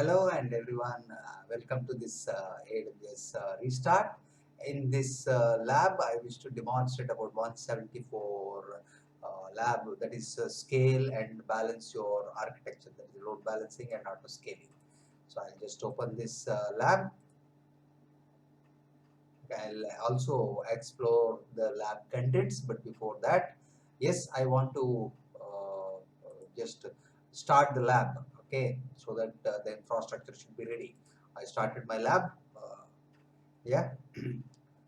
Hello and everyone, welcome to this AWS restart. In this lab, I wish to demonstrate about 174 lab, that is scale and balance your architecture, that is load balancing and auto scaling. So I'll just open this lab. I'll also explore the lab contents, but before that, yes, I want to just start the lab, okay, so that the infrastructure should be ready. I started my lab, yeah.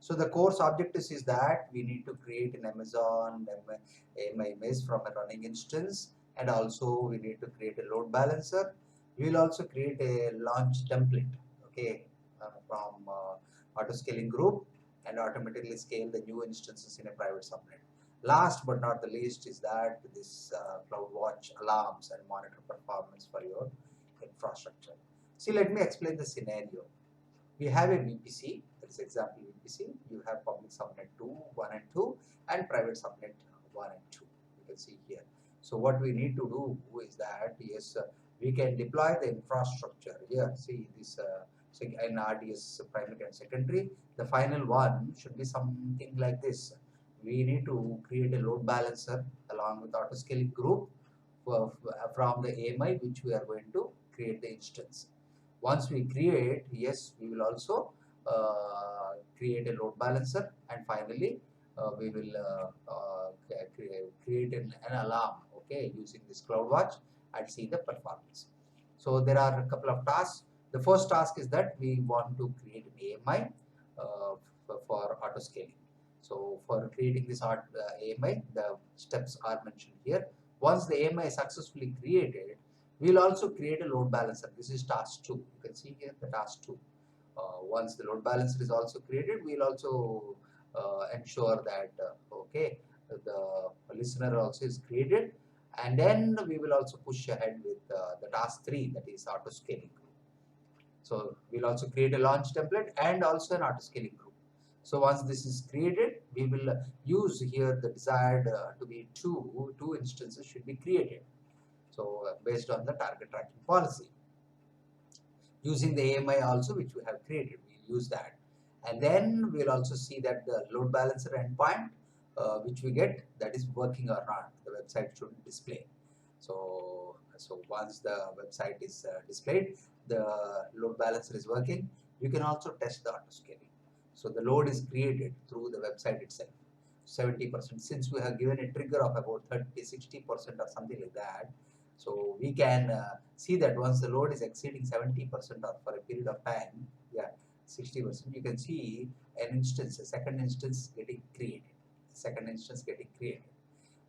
So the course objectives is that we need to create an Amazon image from a running instance, and also we need to create a load balancer. We will also create a launch template, okay, from auto scaling group, and automatically scale the new instances in a private subnet. Last but not the least is that this CloudWatch alarms and monitor performance for your infrastructure. See, let me explain the scenario. We have a VPC, that is example VPC. You have public subnet 2, 1 and 2, and private subnet 1 and 2. You can see here. So what we need to do is that, yes, we can deploy the infrastructure here. See this in RDS primary and secondary. The final one should be something like this. We need to create a load balancer along with auto scaling group from the AMI, which we are going to create the instance. Once we create, yes, we will also create a load balancer, and finally we will create an alarm, okay, using this CloudWatch, and see the performance. So there are a couple of tasks. The first task is that we want to create an AMI for auto scaling. So for creating this AMI, the steps are mentioned here. Once the AMI is successfully created, we will also create a load balancer. This is task 2. You can see here the task 2. Once the load balancer is also created, we will also ensure that okay, the listener also is created, and then we will also push ahead with the task 3, that is auto scaling group. So we'll also create a launch template and also an auto scaling group. So once this is created, we will use here the desired to be two instances should be created. So based on the target tracking policy, using the AMI also, which we have created, we use that. And then we'll also see that the load balancer endpoint, which we get, that is working or not. The website should display. So once the website is displayed, the load balancer is working. You can also test the auto scaling. So the load is created through the website itself. 70%, since we have given a trigger of about 30-60% or something like that, so we can see that once the load is exceeding 70% or for a period of time, yeah, 60%, you can see an instance, a second instance getting created. Second instance getting created.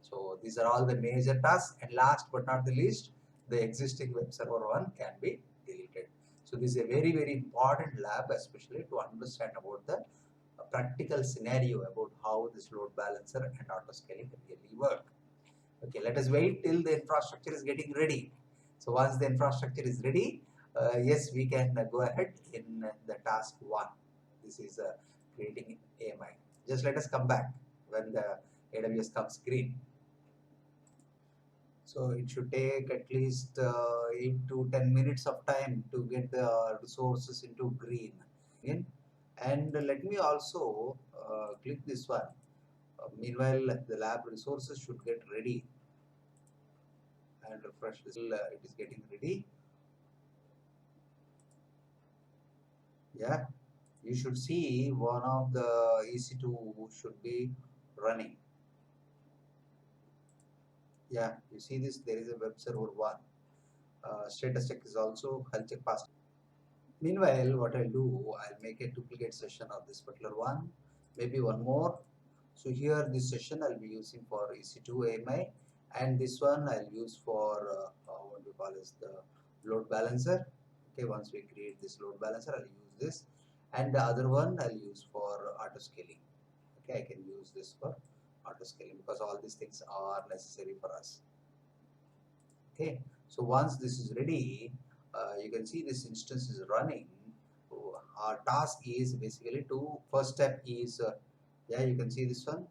So these are all the major tasks, and last but not the least, the existing web server 1 can be deleted. So this is a very, very important lab, especially to understand about the practical scenario about how this load balancer and auto scaling really work. Okay, let us wait till the infrastructure is getting ready. So once the infrastructure is ready, yes, we can go ahead in the task 1. This is creating AMI. Just let us come back when the AWS comes green. So it should take at least 8 to 10 minutes of time to get the resources into green. And let me also click this one. Meanwhile, the lab resources should get ready, and refresh this. It is getting ready. Yeah, you should see one of the EC2 should be running. Yeah, you see this, there is a web server 1. Status check is also health check fast. Meanwhile, what I'll do, I'll make a duplicate session of this particular one, maybe one more. So here this session I'll be using for EC2 AMI, and this one I'll use for what we call is the load balancer. Okay, once we create this load balancer, I'll use this, and the other one I'll use for auto scaling. Okay, I can use this for auto scaling because all these things are necessary for us. Okay, so once this is ready, you can see this instance is running. So our task is basically to, first step is yeah, you can see this one.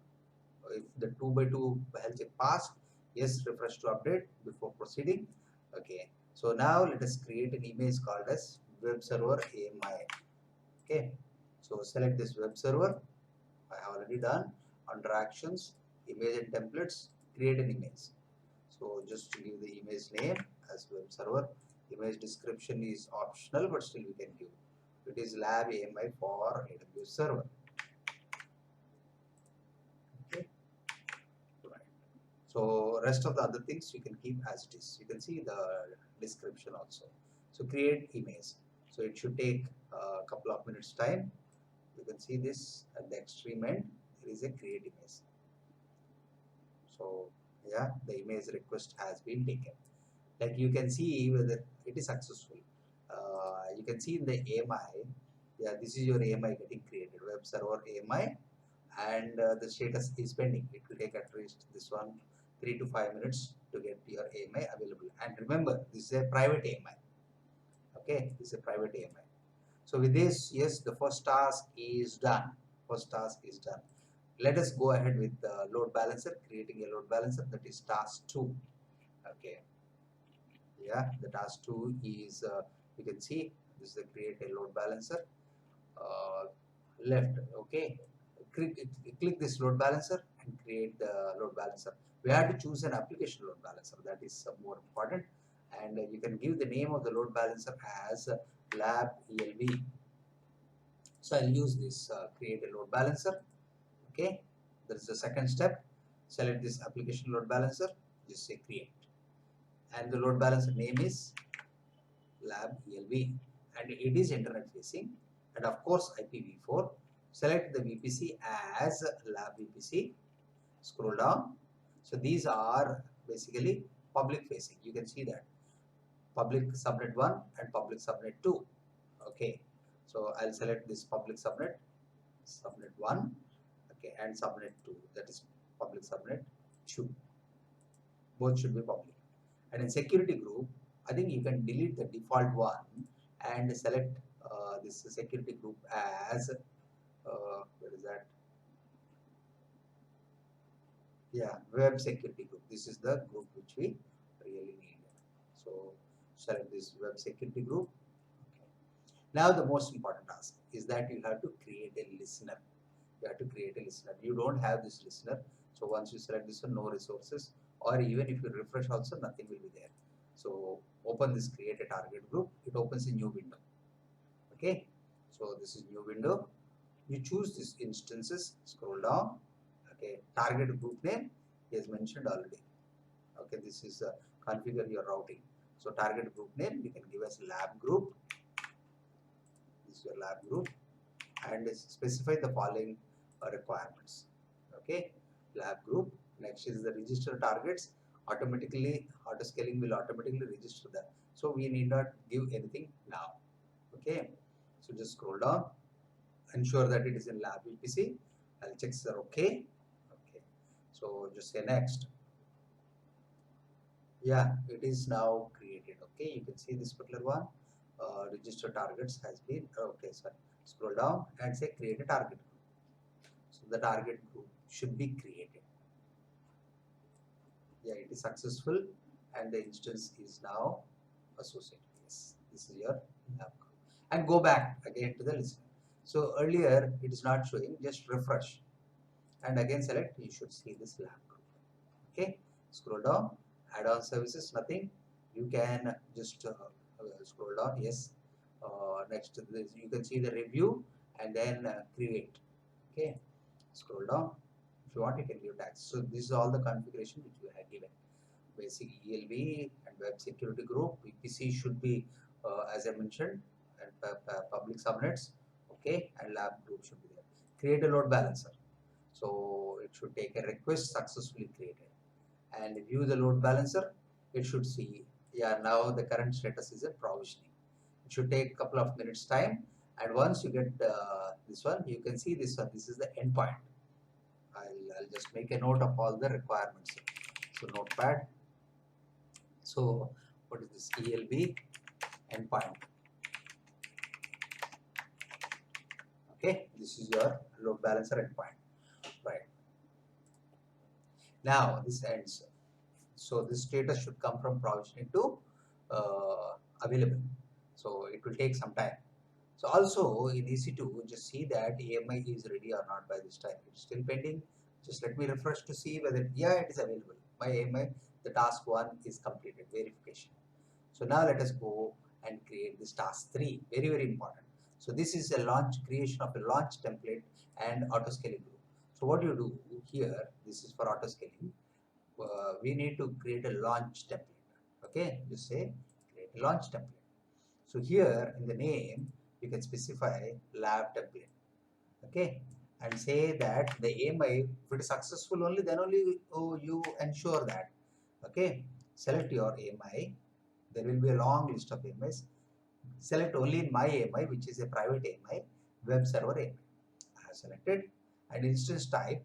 If the 2 by 2 health check passed, yes, refresh to update before proceeding. Okay, So now let us create an image called as web server AMI. Okay, so select this web server. I have already done. Under actions, image and templates, create an image. So just to give the image name as web server. Image description is optional, but still we can give. It is lab AMI for AWS server. Okay. Right. So rest of the other things you can keep as it is. You can see the description also. So create image. So it should take a couple of minutes time. You can see this at the extreme end. There is a create image. So yeah, the image request has been taken. Like you can see whether it is successful. You can see in the AMI, yeah, this is your AMI getting created, web server AMI, and the status is pending. It will take at least this one 3 to 5 minutes to get your AMI available. And remember, this is a private AMI. Okay, this is a private AMI. So with this, yes, the first task is done. First task is done. Let us go ahead with the load balancer, creating a load balancer, that is task 2. Okay, yeah, the task 2 is, you can see, this is the create a load balancer. Left, okay, click this load balancer and create the load balancer. We have to choose an application load balancer, that is more important, and you can give the name of the load balancer as lab ELB. So I'll use this create a load balancer. Okay, that is the second step. Select this application load balancer, just say create, and the load balancer name is lab ELB, and it is internet facing, and of course IPv4. Select the VPC as lab VPC. Scroll down. So these are basically public facing. You can see that public subnet 1 and public subnet 2. Okay, so I'll select this public subnet 1, okay, and subnet 2, that is public subnet 2. Both should be public. And in security group, I think you can delete the default one and select this security group as where is that? Yeah, web security group. This is the group which we really need. So select this web security group. Okay. Now the most important task is that you have to create a listener. You have to create a listener. You don't have this listener. So once you select this one, no resources, or even if you refresh also, nothing will be there. So open this create a target group. It opens a new window. Okay. So this is new window. You choose this instances, scroll down. Okay, target group name is mentioned already. Okay, this is configure your routing. So target group name you can give as lab group. This is your lab group, and specify the following requirements. Okay, lab group. Next is the register targets. Automatically, auto scaling will automatically register that. So we need not give anything now. Okay, so just scroll down. Ensure that it is in lab VPC. I'll check sir. Okay. Okay. So just say next. Yeah, it is now created. Okay, you can see this particular one. Register targets has been okay. Sorry. Scroll down and say create a target group. So the target group should be created. Yeah, it is successful, and the instance is now associated. Yes, this is your lab group. And go back again to the listener. So earlier it is not showing, just refresh and again select, you should see this lab group. Okay, scroll down, add-on services, nothing. You can just scroll down, yes. Next to this, you can see the review and then create. Okay, scroll down. If you want, you can give tags. So this is all the configuration which you have given. Basic ELB and web security group. VPC should be, as I mentioned, and public subnets. Okay, and lab group should be there. Create a load balancer. So it should take a request successfully created, and view the load balancer. It should see, yeah, now the current status is a provisioning. It should take a couple of minutes time, and once you get this one, you can see this one. This is the endpoint. I'll just make a note of all the requirements. So notepad. So what is this ELB endpoint? Okay, this is your load balancer endpoint. Right. Now this ends. So this status should come from provisioning to available. So it will take some time. So also in EC2, just see that AMI is ready or not by this time. It's still pending. Just let me refresh to see whether, yeah, it is available. My AMI, the task 1 is completed, verification. So now let us go and create this task 3, very, very important. So this is a creation of a launch template and auto scaling group. So what you do here, this is for auto scaling. We need to create a launch template. Okay, just say create a launch template. So here in the name, you can specify lab template. Okay, and say that the AMI, if it is successful only, then only you ensure that. Okay, select your AMI. There will be a long list of AMIs. Select only in my AMI, which is a private AMI, web server AMI. I have selected, and instance type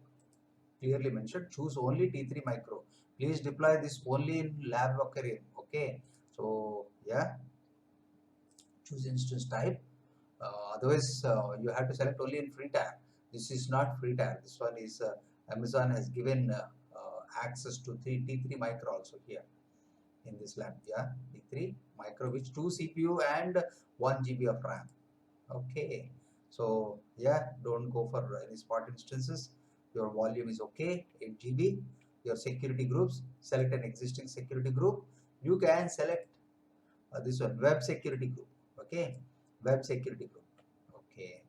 clearly mentioned, choose only T3 micro. Please deploy this only in lab aquarium. Okay, so yeah, choose instance type. Otherwise, you have to select only in free tier. This is not free tier. This one is Amazon has given access to T3 micro also here in this lab. Yeah, T3 micro, which 2 CPU and 1 GB of RAM. Okay, so yeah, don't go for any spot instances. Your volume is okay, 8 GB. Your security groups, select an existing security group. You can select this one, web security group. Okay, web security group. Okay,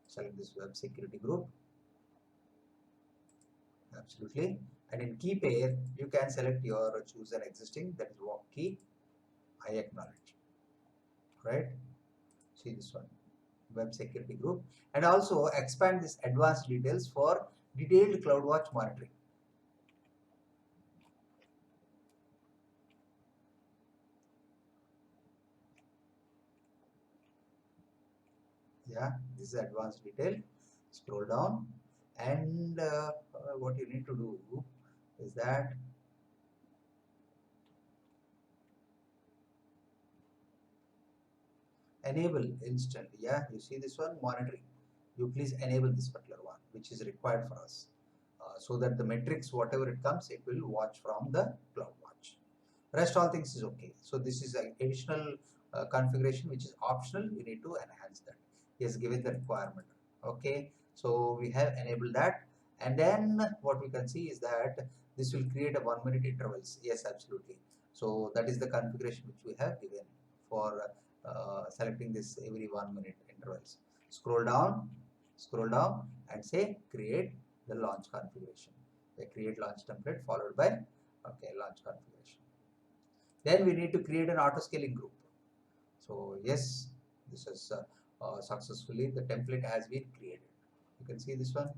select this web security group. Absolutely. And in key pair, you can select your choose an existing, that is walk key. I acknowledge. Right? See this one, web security group, and also expand this advanced details for detailed CloudWatch monitoring. Yeah, this is advanced detail. Scroll down, and what you need to do is that enable instant. Yeah, you see this one, monitoring. You please enable this particular one, which is required for us, so that the metrics, whatever it comes, it will watch from the CloudWatch. Rest all things is okay. So this is an additional configuration which is optional. We need to enhance that. He has given the requirement. Okay, so we have enabled that, and then what we can see is that this will create a 1 minute intervals. Yes, absolutely. So that is the configuration which we have given for selecting this every 1 minute intervals. Scroll down, and say create the launch configuration. The create launch template followed by okay launch configuration. Then we need to create an auto scaling group. So yes, this is successfully the template has been created. You can see this one.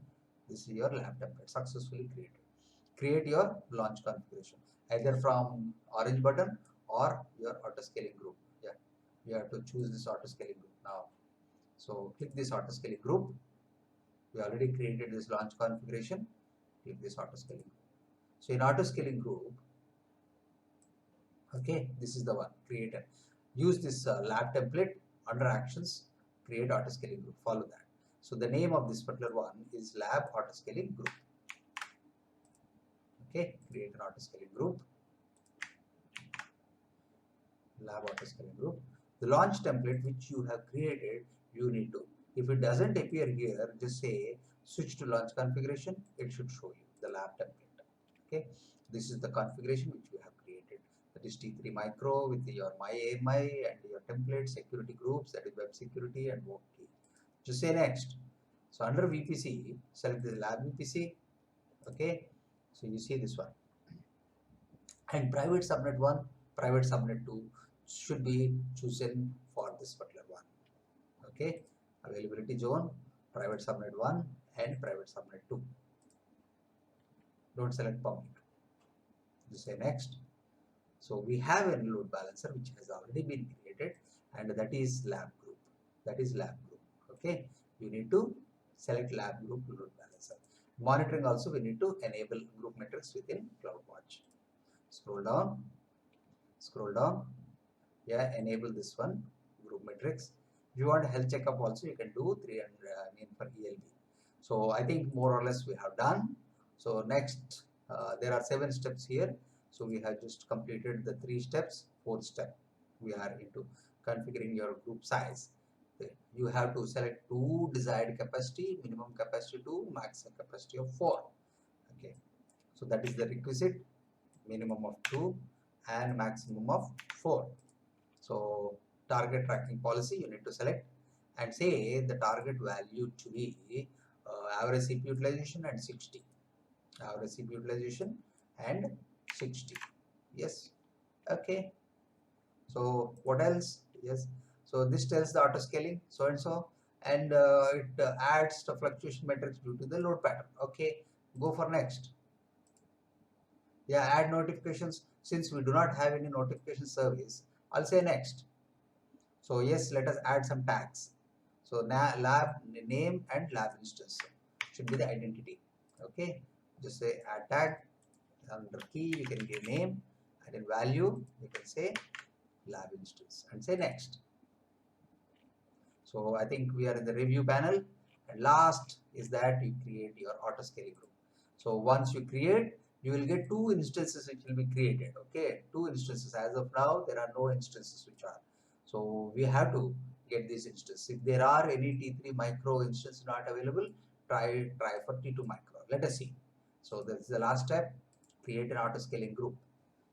This is your lab template successfully created. Create your launch configuration either from orange button or your auto scaling group. Yeah, you have to choose this auto scaling group now. So click this auto scaling group. We already created this launch configuration. Click this auto scaling group. So in auto scaling group, okay, this is the one created. Use this lab template under actions, create auto scaling group. Follow that. So the name of this particular one is lab auto scaling group. Okay, create an auto scaling group. Lab auto scaling group. The launch template which you have created, you need to. If it doesn't appear here, just say switch to launch configuration. It should show you the lab template. Okay, this is the configuration which we have created. That is T3 micro with your myAMI and your template security groups, that is web security and work key. Just say next. So under VPC, select the lab VPC. Okay, so you see this one. And private subnet 1, private subnet 2 should be chosen for this particular one. Okay, availability zone, private subnet 1 and private subnet 2. Don't select public. Just say next. So we have a load balancer which has already been created, and that is lab group. That is lab group. Okay, you need to select lab group load balancer. Monitoring also we need to enable group metrics within CloudWatch. Scroll down. Yeah, enable this one, group metrics. If you want health checkup also, you can do 300 for ELB. So I think more or less we have done. So next, there are 7 steps here. So we have just completed the 3 steps, 4th step. we are into configuring your group size. You have to select two desired capacity, minimum capacity 2, maximum capacity of 4. Okay, so that is the requisite, minimum of 2 and maximum of 4. So target tracking policy you need to select and say the target value to be average CPU utilization and 60. Average CPU utilization and 60. Yes. Okay. So what else? Yes. So this tells the auto scaling so and so, and it adds the fluctuation metrics due to the load pattern. Okay. Go for next. Yeah, add notifications. Since we do not have any notification service, I'll say next. So yes, let us add some tags. So now lab name and lab instance should be the identity. Okay, just say add tag. Under key you can give name, and in value you can say lab instance and say next. So I think we are in the review panel, and last is that you create your auto scaling group. So once you create, you will get two instances which will be created. Okay, two instances. As of now, there are no instances which are. So we have to get this instance. If there are any T3 micro instances not available, try for T2 micro. Let us see. So this is the last step. Create an auto scaling group.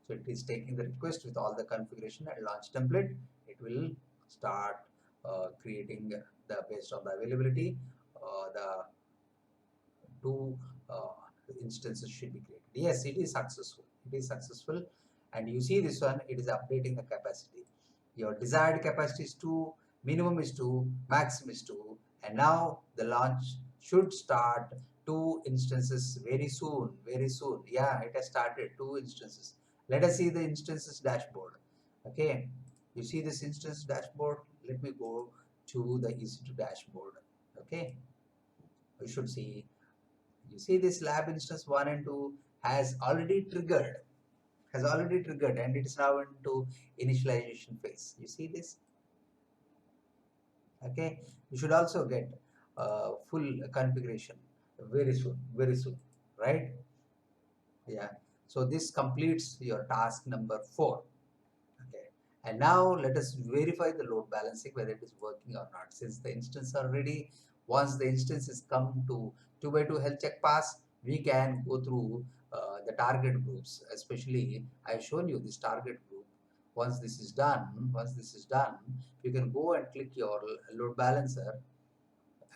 So it is taking the request with all the configuration and launch template. It will start creating the based on the availability. The two instances should be created. Yes, it is successful. It is successful, and you see this one. It is updating the capacity. Your desired capacity is 2, minimum is 2, maximum is 2, and now the launch should start 2 instances very soon. Very soon. Yeah, it has started 2 instances. Let us see the instances dashboard. Okay, you see this instance dashboard. Let me go to the EC2 dashboard. Okay, you should see. You see this lab instance 1 and 2 has already triggered. And it is now into initialization phase. You see this? Okay. You should also get full configuration very soon, right? Yeah. So this completes your task number 4. Okay. And now let us verify the load balancing whether it is working or not. Since the instance are ready, once the instance is come to 2 by 2 health check pass, we can go through the target groups. Especially, I have shown you this target group. Once this is done, you can go and click your load balancer,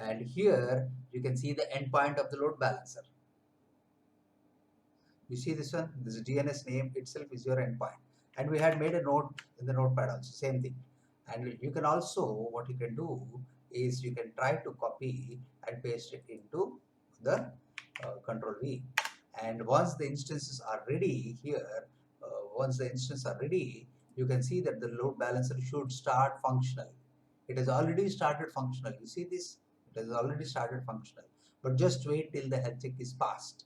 and here you can see the endpoint of the load balancer. You see this one? This DNS name itself is your endpoint. And we had made a note in the notepad also, same thing. And you can also, what you can do is you can try to copy and paste it into the control V. And once the instances are ready here, you can see that the load balancer should start functional. It has already started functional. You see this? It has already started functional. But just wait till the health check is passed.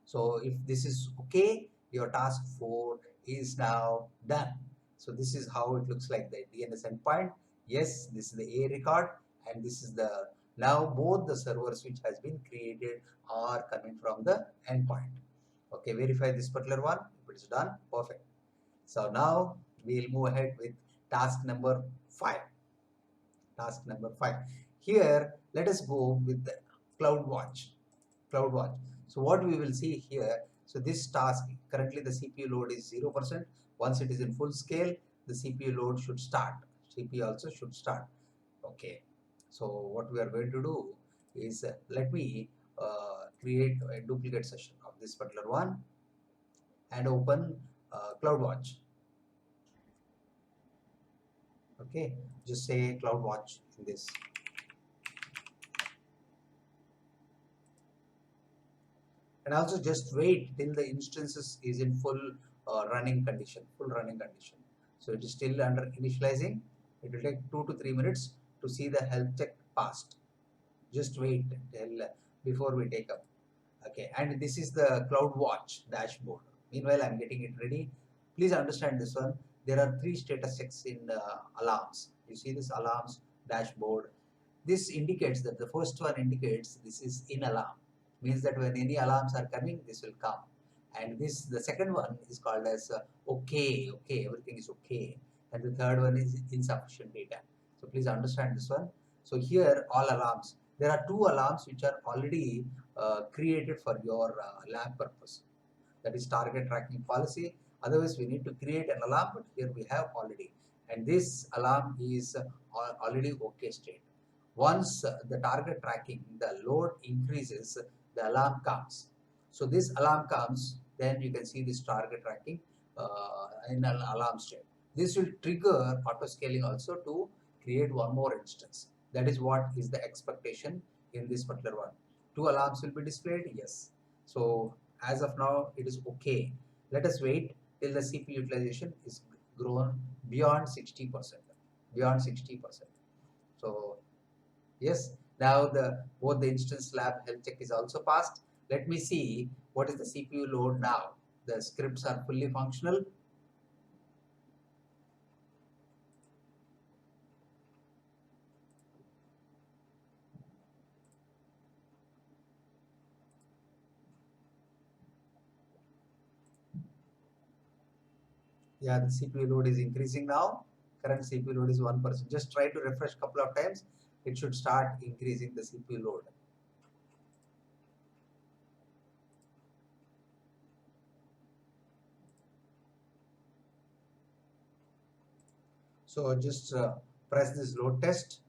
So if this is okay, your task 4 is now done. So this is how it looks like, the DNS endpoint. Yes, this is the A record, and this is the, now both the servers which has been created are coming from the endpoint. Okay, verify this particular one. If it is done, perfect. So now we'll move ahead with task number 5. Task number 5. Here, let us go with the CloudWatch. CloudWatch. So what we will see here, so this task, currently the CPU load is 0%. Once it is in full scale, the CPU load should start. CPU also should start. Okay. So what we are going to do is, let me create a duplicate session of this particular one and open CloudWatch. Okay. Just say CloudWatch in this. And also just wait till the instances is in full running condition. So it is still under initializing. It will take 2 to 3 minutes to see the health check passed. Just wait till before we take up. Okay, and this is the CloudWatch dashboard. Meanwhile, I'm getting it ready. Please understand this one. There are 3 status checks in alarms. You see this alarms dashboard. This indicates that the first one indicates this is in alarm, means that when any alarms are coming, this will come. And this, the second one is called as okay, everything is okay. and the third one is insufficient data. So please understand this one. So here all alarms, there are two alarms which are already created for your lab purpose. That is target tracking policy. Otherwise, we need to create an alarm, but here we have already. And this alarm is already okay state. Once the target tracking, the load increases, the alarm comes. So this alarm comes, then you can see this target tracking in an alarm state. This will trigger auto scaling also to create one more instance. That is what is the expectation in this particular one. Two alarms will be displayed, yes. So as of now, it is okay. Let us wait till the CPU utilization is grown beyond 60%. Beyond 60%. So yes, now both the instance lab health check is also passed. Let me see what is the CPU load now. The scripts are fully functional. Yeah, the CPU load is increasing now. Current CPU load is 1%. Just try to refresh couple of times. It should start increasing the CPU load. So just press this load test.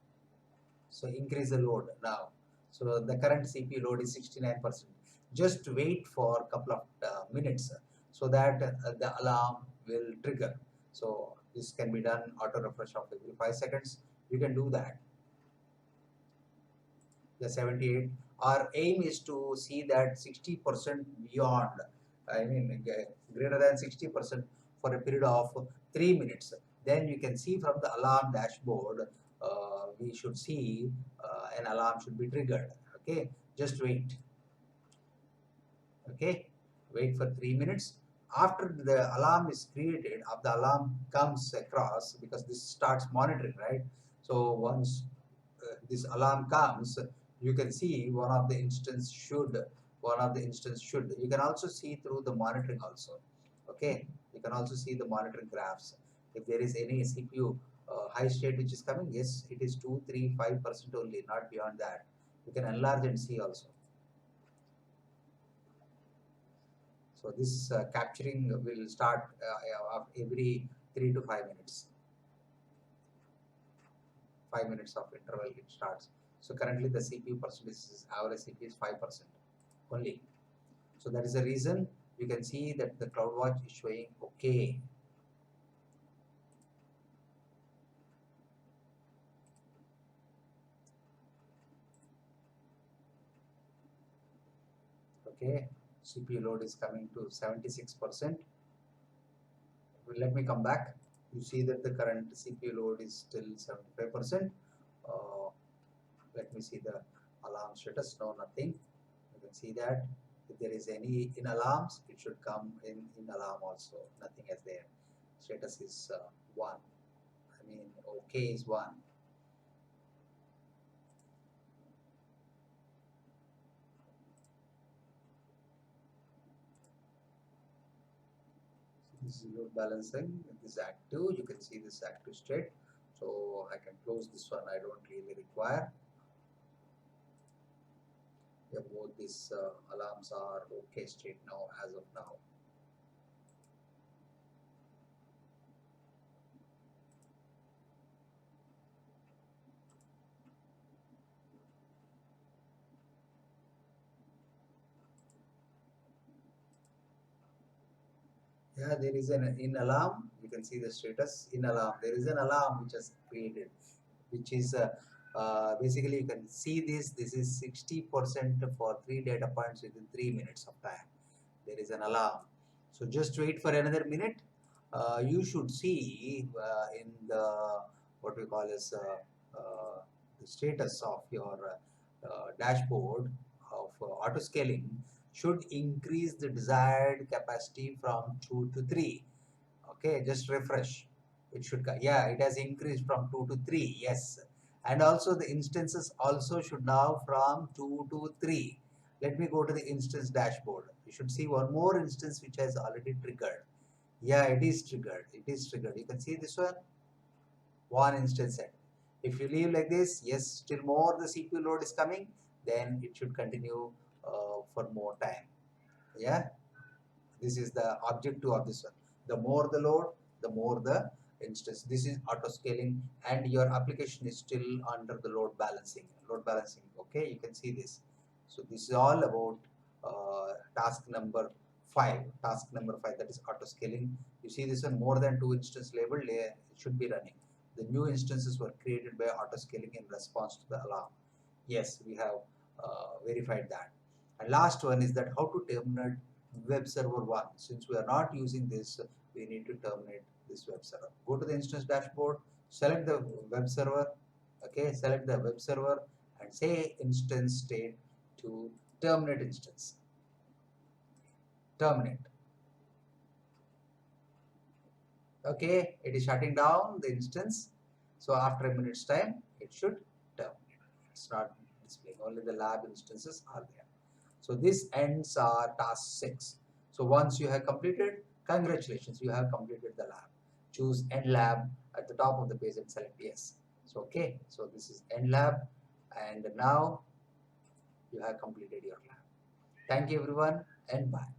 So increase the load now. So the current CPU load is 69%. Just wait for a couple of minutes so that the alarm will trigger. So this can be done auto refresh of every 5 seconds. You can do that. The 78. Our aim is to see that 60% beyond, I mean greater than 60% for a period of 3 minutes. Then you can see from the alarm dashboard, we should see an alarm should be triggered. Okay, just wait. Okay, wait for 3 minutes. After the alarm is created, if the alarm comes across, because this starts monitoring, right? So once this alarm comes, you can see one of the instance should. You can also see through the monitoring also. Okay, you can also see the monitoring graphs. If there is any CPU high state which is coming, yes, it is 2, 3, 5% only, not beyond that. You can enlarge and see also. So this capturing will start every 3 to 5 minutes. 5 minutes of interval it starts. So currently the CPU percentage is average CPU is 5% only. So that is the reason you can see that the CloudWatch is showing okay. Okay, CPU load is coming to 76%. Let me come back. You see that the current CPU load is still 75%. Let me see the alarm status. No, nothing. You can see that if there is any in alarms, it should come in alarm also. Nothing is there. Status is 1. I mean, okay is 1. This is load balancing. This is active. You can see this active state. So I can close this one. I don't really require. Yeah, both these alarms are okay state now as of now. Yeah, there is an in alarm. You can see the status in alarm. There is an alarm which is created, which is basically you can see this. This is 60% for 3 data points within 3 minutes of time. There is an alarm. So just wait for another minute. You should see in the what we call as the status of your dashboard of auto scaling should increase the desired capacity from 2 to 3. Okay, just refresh. It should, yeah, it has increased from 2 to 3, yes. And also the instances also should now from 2 to 3. Let me go to the instance dashboard. You should see one more instance which has already triggered. Yeah, it is triggered. It is triggered. You can see this one instance set. If you leave like this, yes, still more the CPU load is coming, then it should continue for more time. Yeah, this is the objective of this one. The more the load, the more the instance. This is auto scaling, and your application is still under the load balancing. Load balancing. Okay, you can see this. So this is all about task number 5. Task number 5, that is auto scaling. You see this one, more than 2 instance labeled. It should be running. The new instances were created by auto scaling in response to the alarm. Yes, we have verified that. And last one is that how to terminate web server 1. Since we are not using this, we need to terminate this web server. Go to the instance dashboard, select the web server, okay, select the web server and say instance state to terminate instance. Terminate. Okay, it is shutting down the instance. So after a minute's time, it should terminate. It's not displaying, only the lab instances are there. So this ends our task 6. So once you have completed, congratulations, you have completed the lab. Choose end lab at the top of the page and select yes. So okay, so this is end lab, and now you have completed your lab. Thank you everyone, and bye.